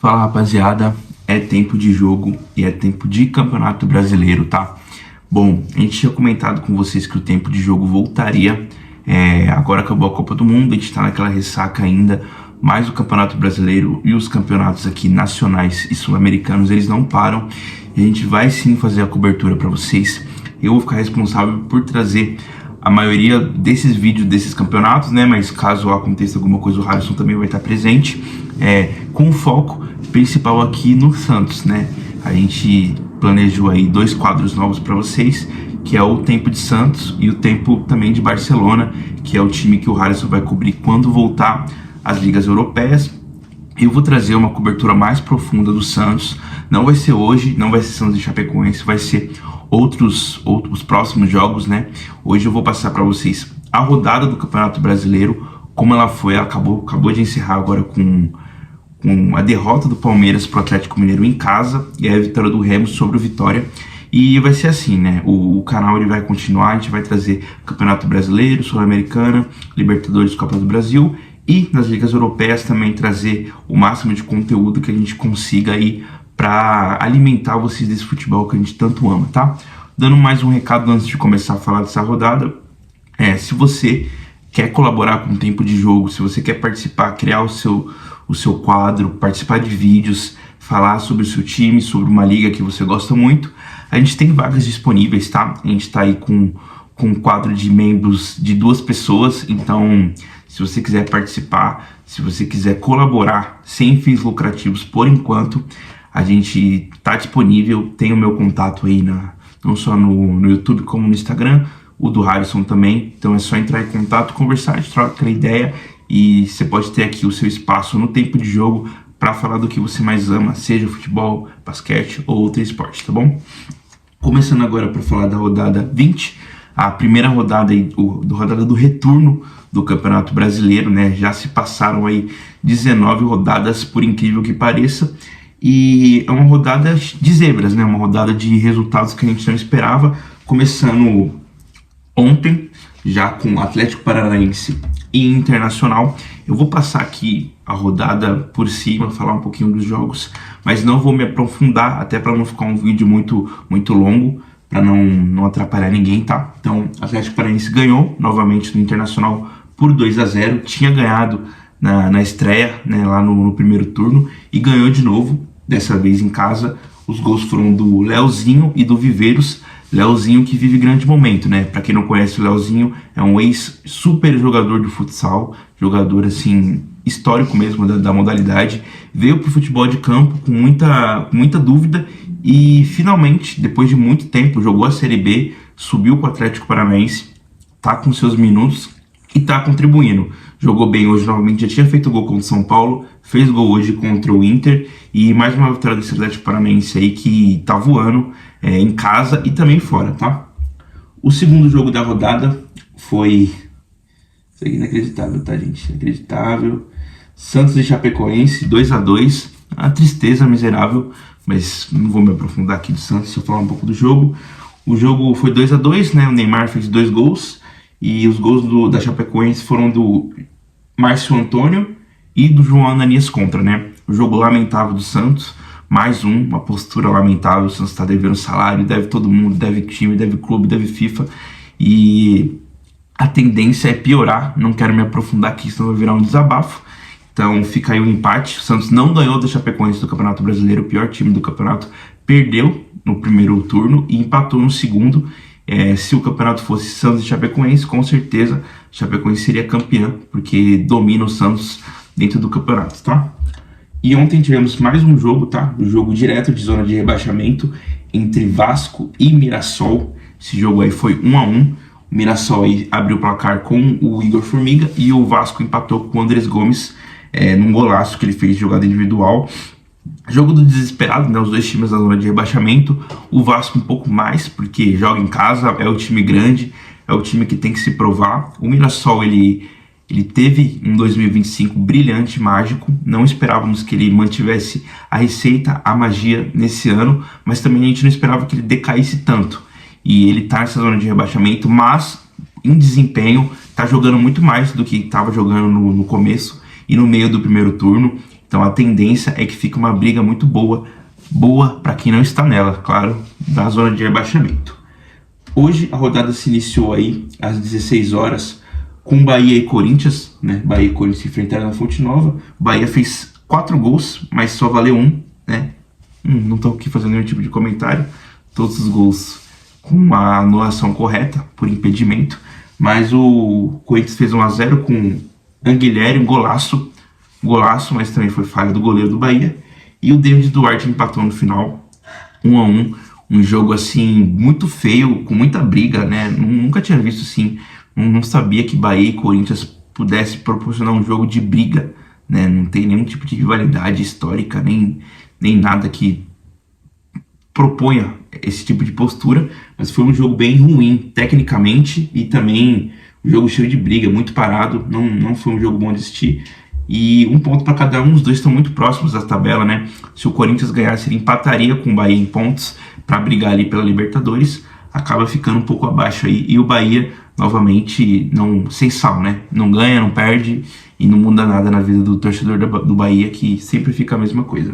Fala, rapaziada, é tempo de jogo e é tempo de Campeonato Brasileiro, tá? Bom, a gente tinha comentado com vocês que o tempo de jogo voltaria, agora acabou a Copa do Mundo, a gente tá naquela ressaca ainda, mas o Campeonato Brasileiro e os campeonatos aqui nacionais e sul-americanos, eles não param, e a gente vai sim fazer a cobertura para vocês. Eu vou ficar responsável por trazer a maioria desses vídeos desses campeonatos, né? Mas caso aconteça alguma coisa, o Harrison também vai estar presente, com foco principal aqui no Santos, né? A gente planejou aí 2 quadros novos para vocês, que é o tempo de Santos e o tempo também de Barcelona, que é o time que o Harrison vai cobrir quando voltar às ligas europeias. Eu vou trazer uma cobertura mais profunda do Santos. Não vai ser hoje, não vai ser Santos e Chapecoense, vai ser outros próximos jogos, né? Hoje eu vou passar para vocês a rodada do Campeonato Brasileiro, como ela foi. Ela acabou de encerrar agora com a derrota do Palmeiras pro Atlético Mineiro em casa e a vitória do Remo sobre o Vitória. E vai ser assim, né? O canal ele vai continuar, a gente vai trazer Campeonato Brasileiro, Sul-Americana, Libertadores, Copa do Brasil e nas ligas europeias também trazer o máximo de conteúdo que a gente consiga aí para alimentar vocês desse futebol que a gente tanto ama, tá? Dando mais um recado antes de começar a falar dessa rodada, se você quer colaborar com o tempo de jogo, se você quer participar, criar o seu quadro, participar de vídeos, falar sobre o seu time, sobre uma liga que você gosta muito, a gente tem vagas disponíveis, tá? A gente tá aí com um quadro de membros de 2 pessoas, então se você quiser participar, se você quiser colaborar sem fins lucrativos por enquanto, a gente tá disponível, tem o meu contato aí não só no YouTube como no Instagram, o do Harrison também, então é só entrar em contato, conversar, a gente troca aquela ideia e você pode ter aqui o seu espaço no tempo de jogo para falar do que você mais ama, seja futebol, basquete ou outro esporte, tá bom? Começando agora para falar da rodada 20, a primeira rodada aí, rodada do retorno do Campeonato Brasileiro, né? Já se passaram aí 19 rodadas, por incrível que pareça, e é uma rodada de zebras, né? Uma rodada de resultados que a gente não esperava, começando ontem, já com Atlético Paranaense e Internacional. Eu vou passar aqui a rodada por cima, falar um pouquinho dos jogos, mas não vou me aprofundar, até para não ficar um vídeo muito longo, para não atrapalhar ninguém, tá? Então, Atlético Paranaense ganhou novamente no Internacional por 2-0, tinha ganhado na estreia, né, lá no primeiro turno, e ganhou de novo, dessa vez em casa. Os gols foram do Leozinho e do Viveiros. Leozinho que vive grande momento, né? Pra quem não conhece o Leozinho, é um ex-super jogador de futsal, jogador assim, histórico mesmo da modalidade. Veio pro futebol de campo com muita dúvida e finalmente, depois de muito tempo, jogou a Série B, subiu com o Atlético Paranaense, tá com seus minutos e tá contribuindo. Jogou bem hoje novamente, já tinha feito gol contra o São Paulo, fez gol hoje contra o Inter e mais uma vitória desse Atlético Paranaense aí que tá voando em casa e também fora, tá? O segundo jogo da rodada foi... Isso aqui é inacreditável, tá, gente? Inacreditável. Santos e Chapecoense, 2-2. Uma tristeza miserável, mas não vou me aprofundar aqui do Santos, só falar um pouco do jogo. O jogo foi 2-2, né? O Neymar fez 2 gols e os gols da Chapecoense foram do Márcio Antônio e do João Ananias contra, né? O jogo lamentável do Santos, mais uma postura lamentável. O Santos está devendo salário, deve todo mundo, deve time, deve clube, deve FIFA, e a tendência é piorar. Não quero me aprofundar aqui, senão vai virar um desabafo. Então fica aí o empate. O Santos não ganhou da Chapecoense do Campeonato Brasileiro, o pior time do campeonato, perdeu no primeiro turno e empatou no segundo. Se o campeonato fosse Santos e Chapecoense, com certeza Chapecoense seria campeã, porque domina o Santos dentro do campeonato, tá? E ontem tivemos mais um jogo, tá? Um jogo direto de zona de rebaixamento entre Vasco e Mirassol. Esse jogo aí foi 1-1. O Mirassol aí abriu o placar com o Igor Formiga e o Vasco empatou com o Andrés Gomes num golaço que ele fez de jogada individual. Jogo do desesperado, né? Os dois times da zona de rebaixamento. O Vasco um pouco mais, porque joga em casa, é o time grande, é o time que tem que se provar. O Mirassol, ele teve um 2025 brilhante, mágico. Não esperávamos que ele mantivesse a receita, a magia nesse ano, mas também a gente não esperava que ele decaísse tanto. E ele tá nessa zona de rebaixamento, mas em desempenho tá jogando muito mais do que estava jogando no começo e no meio do primeiro turno. Então a tendência é que fique uma briga muito boa para quem não está nela, claro, da zona de rebaixamento. Hoje a rodada se iniciou aí às 16 horas com Bahia e Corinthians, né? Bahia e Corinthians se enfrentaram na Fonte Nova. Bahia fez 4 gols, mas só valeu um, né? Não estou aqui fazendo nenhum tipo de comentário. Todos os gols com a anulação correta, por impedimento. Mas o Corinthians fez 1-0 com Anguilhéry, um golaço, mas também foi falha do goleiro do Bahia. E o David Duarte empatou no final, 1-1. Um jogo assim muito feio, com muita briga, né? Nunca tinha visto assim, não sabia que Bahia e Corinthians pudesse proporcionar um jogo de briga, né? Não tem nenhum tipo de rivalidade histórica, nem nada que proponha esse tipo de postura, mas foi um jogo bem ruim tecnicamente e também um jogo cheio de briga, muito parado, não foi um jogo bom de assistir. E um ponto para cada um, os dois estão muito próximos da tabela, né? Se o Corinthians ganhasse, ele empataria com o Bahia em pontos para brigar ali pela Libertadores, acaba ficando um pouco abaixo aí. E o Bahia, novamente, sem sal, né? Não ganha, não perde e não muda nada na vida do torcedor do Bahia, que sempre fica a mesma coisa.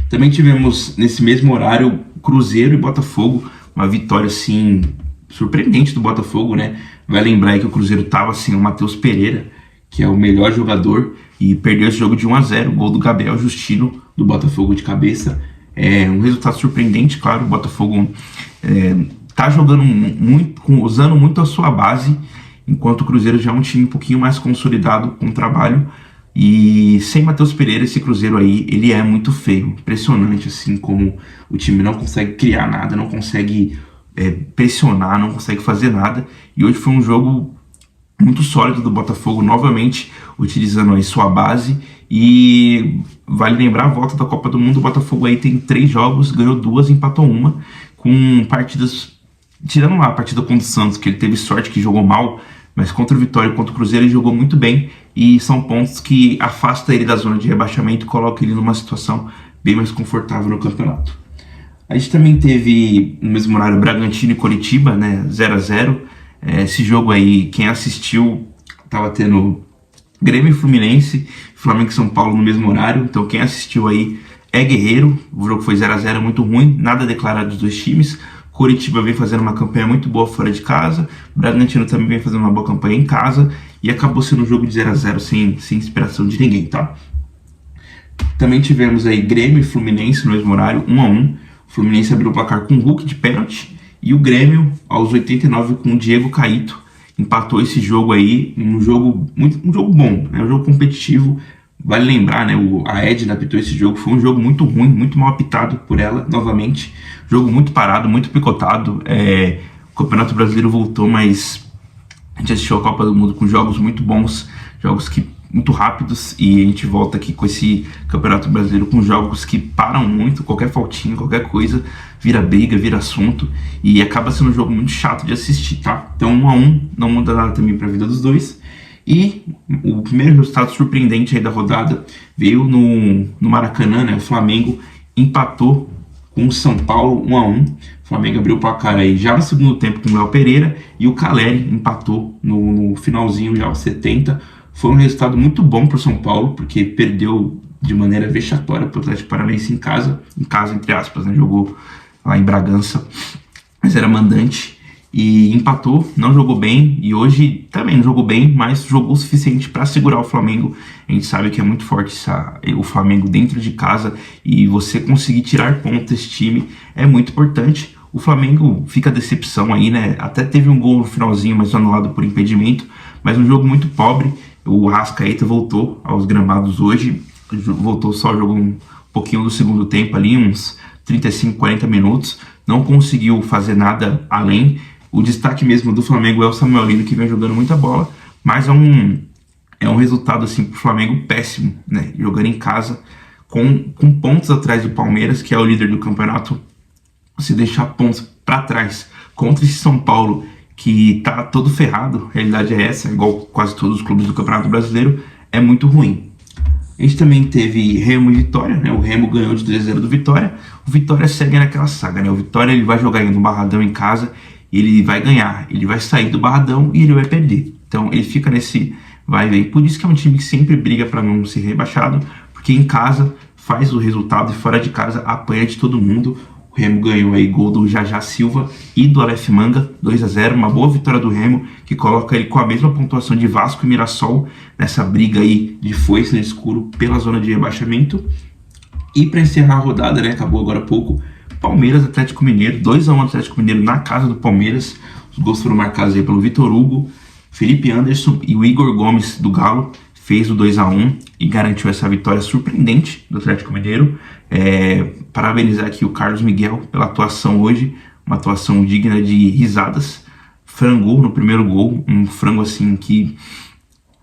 Também tivemos, nesse mesmo horário, Cruzeiro e Botafogo, uma vitória, assim, surpreendente do Botafogo, né? Vai lembrar aí que o Cruzeiro tava sem o Matheus Pereira, que é o melhor jogador, e perdeu esse jogo de 1-0, gol do Gabriel Justino, do Botafogo de cabeça. É um resultado surpreendente, claro, o Botafogo tá jogando muito, usando muito a sua base, enquanto o Cruzeiro já é um time um pouquinho mais consolidado com o trabalho. E sem Matheus Pereira, esse Cruzeiro aí, ele é muito feio, impressionante, assim, como o time não consegue criar nada, não consegue pressionar, não consegue fazer nada. E hoje foi um jogo muito sólido do Botafogo, novamente utilizando aí sua base. E vale lembrar a volta da Copa do Mundo, o Botafogo aí tem 3 jogos, ganhou 2, empatou 1, com partidas, tirando lá a partida contra o Santos, que ele teve sorte, que jogou mal, mas contra o Vitória e contra o Cruzeiro ele jogou muito bem, e são pontos que afastam ele da zona de rebaixamento e colocam ele numa situação bem mais confortável no campeonato. A gente também teve, no mesmo horário, Bragantino e Coritiba, né, 0-0. Esse jogo aí, quem assistiu, tava tendo Grêmio e Fluminense, Flamengo e São Paulo no mesmo horário, então quem assistiu aí é guerreiro. O jogo foi 0-0, muito ruim, nada declarado dos dois times. Coritiba vem fazendo uma campanha muito boa fora de casa, Bragantino também vem fazendo uma boa campanha em casa, e acabou sendo um jogo de 0-0 sem inspiração de ninguém, tá? Também tivemos aí Grêmio e Fluminense no mesmo horário, 1-1. O Fluminense abriu o placar com o Hulk de pênalti, e o Grêmio, aos 89, com o Diego Caíto, empatou esse jogo aí, um jogo bom, né? Um jogo competitivo. Vale lembrar, né? A Edna apitou esse jogo, foi um jogo muito ruim, muito mal apitado por ela, novamente. Jogo muito parado, muito picotado. O Campeonato Brasileiro voltou, mas a gente assistiu a Copa do Mundo com jogos muito bons, jogos muito rápidos, e a gente volta aqui com esse Campeonato Brasileiro com jogos que param muito, qualquer faltinha, qualquer coisa, vira briga, vira assunto, e acaba sendo um jogo muito chato de assistir, tá? Então 1-1, não muda nada também para a vida dos dois. E o primeiro resultado surpreendente aí da rodada veio no Maracanã, né? O Flamengo empatou com o São Paulo 1-1. O Flamengo abriu o placar aí já no segundo tempo com o Léo Pereira, e o Caleri empatou no finalzinho, já aos 70. Foi um resultado muito bom para o São Paulo, porque perdeu de maneira vexatória para o Atlético Paranaense em casa entre aspas, né? Jogou lá em Bragança, mas era mandante, e empatou, não jogou bem, e hoje também não jogou bem, mas jogou o suficiente para segurar o Flamengo. A gente sabe que é muito forte o Flamengo dentro de casa, e você conseguir tirar pontos desse time é muito importante. O Flamengo fica a decepção aí, né? Até teve um gol no finalzinho, mas anulado por impedimento, mas um jogo muito pobre. O Arrascaeta voltou aos gramados hoje, voltou só, jogou um pouquinho do segundo tempo ali, uns 35, 40 minutos, não conseguiu fazer nada além. O destaque mesmo do Flamengo é o Samuel Lino, que vem jogando muita bola, mas é um resultado assim pro Flamengo péssimo, né? Jogando em casa, com pontos atrás do Palmeiras, que é o líder do campeonato. Se deixar pontos para trás contra esse São Paulo, que tá todo ferrado, a realidade é essa, igual quase todos os clubes do Campeonato Brasileiro, é muito ruim. A gente também teve Remo e Vitória, né? O Remo ganhou de 2-0 do Vitória. O Vitória segue naquela saga, né? O Vitória, ele vai jogar no Barradão em casa, ele vai ganhar, ele vai sair do Barradão e ele vai perder. Então ele fica nesse vai e vem. Por isso que é um time que sempre briga para não ser rebaixado, porque em casa faz o resultado e fora de casa apanha de todo mundo. O Remo ganhou aí gol do Jajá Silva e do Aleph Manga, 2-0, uma boa vitória do Remo, que coloca ele com a mesma pontuação de Vasco e Mirassol, nessa briga aí de foice no escuro pela zona de rebaixamento. E para encerrar a rodada, né, acabou agora há pouco, Palmeiras Atlético Mineiro, 2-1 Atlético Mineiro na casa do Palmeiras. Os gols foram marcados aí pelo Vitor Hugo, Felipe Anderson e o Igor Gomes do Galo. Fez o 2-1 e garantiu essa vitória surpreendente do Atlético Mineiro. Parabenizar aqui o Carlos Miguel pela atuação hoje, uma atuação digna de risadas. Frangou no primeiro gol, um frango assim que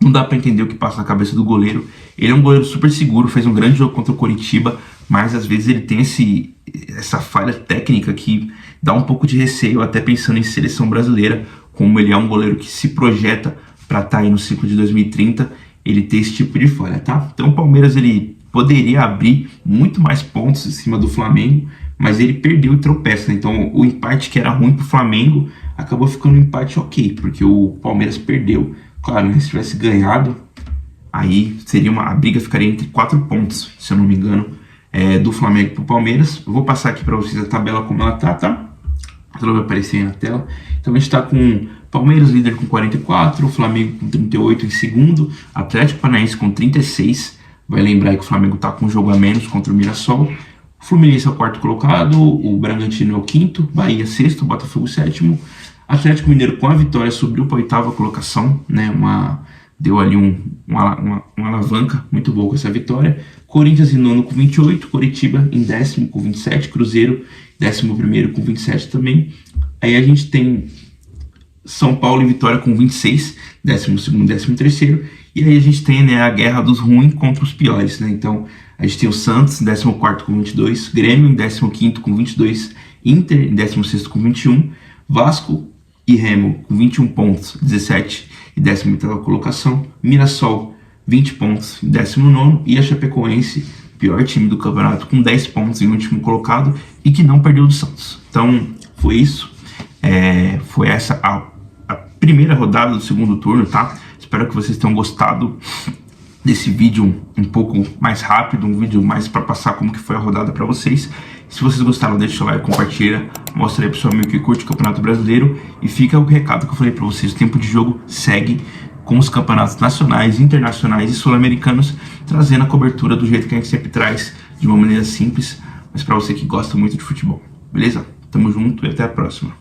não dá para entender o que passa na cabeça do goleiro. Ele é um goleiro super seguro, fez um grande jogo contra o Coritiba, mas às vezes ele tem essa falha técnica que dá um pouco de receio, até pensando em seleção brasileira, como ele é um goleiro que se projeta para estar aí no ciclo de 2030, ele tem esse tipo de falha, tá? Então o Palmeiras ele poderia abrir muito mais pontos em cima do Flamengo, mas ele perdeu e tropeça, né? Então o empate que era ruim pro Flamengo acabou ficando um empate ok, porque o Palmeiras perdeu. Claro, né? Se tivesse ganhado, aí a briga ficaria entre 4 pontos, se eu não me engano, do Flamengo pro Palmeiras. Eu vou passar aqui para vocês a tabela como ela tá? Ela vai aparecer aí na tela. Então a gente tá com Palmeiras líder com 44, o Flamengo com 38 em segundo, Atlético Paranaense com 36. Vai lembrar aí que o Flamengo tá com um jogo a menos contra o Mirassol. O Fluminense é o quarto colocado, o Bragantino é o quinto, Bahia sexto, Botafogo sétimo. Atlético Mineiro com a vitória subiu para a oitava colocação, né? Deu ali uma alavanca muito boa com essa vitória. Corinthians em nono com 28, Coritiba em décimo com 27, Cruzeiro décimo primeiro com 27 também. Aí a gente tem São Paulo e Vitória com 26, décimo segundo, décimo terceiro. E aí a gente tem, né, a guerra dos ruins contra os piores, né? Então a gente tem o Santos em 14º com 22, Grêmio em 15º com 22, Inter em 16º com 21, Vasco e Remo com 21 pontos, 17 e 18ª colocação, Mirassol 20 pontos, 19º, e a Chapecoense, pior time do campeonato, com 10 pontos em último colocado e que não perdeu do Santos. Então foi isso, foi essa a primeira rodada do segundo turno, tá? Espero que vocês tenham gostado desse vídeo um pouco mais rápido, um vídeo mais para passar como que foi a rodada para vocês. Se vocês gostaram, deixa o like, compartilha, mostra aí pro seu amigo que curte o Campeonato Brasileiro, e fica o recado que eu falei para vocês, o tempo de jogo segue com os campeonatos nacionais, internacionais e sul-americanos, trazendo a cobertura do jeito que a gente sempre traz, de uma maneira simples, mas para você que gosta muito de futebol, beleza? Tamo junto e até a próxima.